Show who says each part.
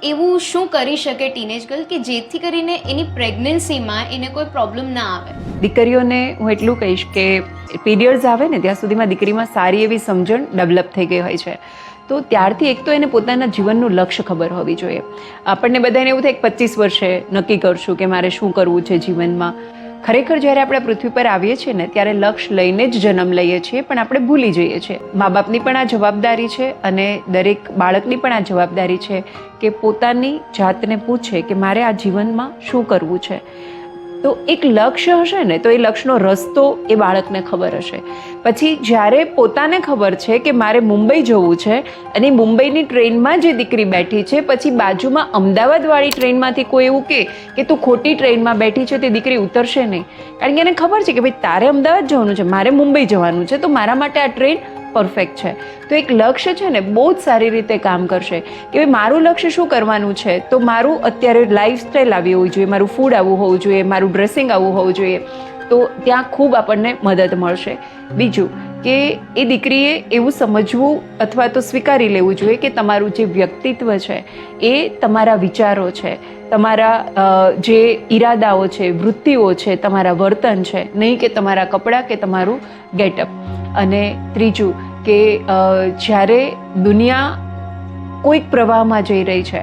Speaker 1: એવું શું કરી શકે ટીનેજ ગર્લ કે જેથી કરીને એની પ્રેગ્નન્સીમાં એને કોઈ પ્રોબ્લેમ ના આવે?
Speaker 2: દીકરીઓને હું એટલું કહીશ કે પીરિયડ્સ આવે ને ત્યાં સુધીમાં દીકરીમાં સારી એવી સમજણ ડેવલપ થઈ ગઈ હોય છે. તો ત્યારથી એક તો એને પોતાના જીવનનું લક્ષ્ય ખબર હોવી જોઈએ. આપણને બધાને એવું થાય કે 25 વર્ષે નક્કી કરશું કે મારે શું કરવું છે જીવનમાં. ખરેખર જ્યારે આપણે પૃથ્વી પર આવીએ છીએ ને ત્યારે લક્ષ્ય લઈને જ જન્મ લઈએ છીએ, પણ આપણે ભૂલી જઈએ છીએ. મા બાપની પણ આ જવાબદારી છે અને દરેક બાળકની પણ આ જવાબદારી છે કે પોતાની જાતને પૂછે કે મારે આ જીવનમાં શું કરવું છે. તો એક લક્ષ્ય હશે ને તો એ લક્ષ્યનો રસ્તો એ બાળકને ખબર હશે. પછી જ્યારે પોતાને ખબર છે કે મારે મુંબઈ જવું છે અને મુંબઈની ટ્રેનમાં જે દીકરી બેઠી છે, પછી બાજુમાં અમદાવાદવાળી ટ્રેનમાંથી કોઈ એવું કે તું ખોટી ટ્રેનમાં બેઠી છે, તે દીકરી ઉતરશે નહીં. કારણ કે એને ખબર છે કે ભાઈ તારે અમદાવાદ જવાનું છે, મારે મુંબઈ જવાનું છે, તો મારા માટે આ ટ્રેન પરફેક્ટ છે. તો એક લક્ષ્ય છે ને બહુ જ સારી રીતે કામ કરશે કે ભાઈ મારું લક્ષ્ય શું કરવાનું છે. તો મારું અત્યારે લાઈફસ્ટાઈલ આવી હોવી જોઈએ, મારું ફૂડ આવું હોવું જોઈએ, મારું ડ્રેસિંગ આવું હોવું જોઈએ. તો ત્યાં ખૂબ આપણને મદદ મળશે. બીજું કે એ દીકરીએ એવું સમજવું અથવા તો સ્વીકારી લેવું જોઈએ કે તમારું જે વ્યક્તિત્વ છે એ તમારા વિચારો છે, તમારા જે ઈરાદાઓ છે, વૃત્તિઓ છે, તમારા વર્તન છે, નહીં કે તમારા કપડાં કે તમારું ગેટઅપ. અને ત્રીજું કે જ્યારે દુનિયા કોઈક પ્રવાહમાં જઈ રહી છે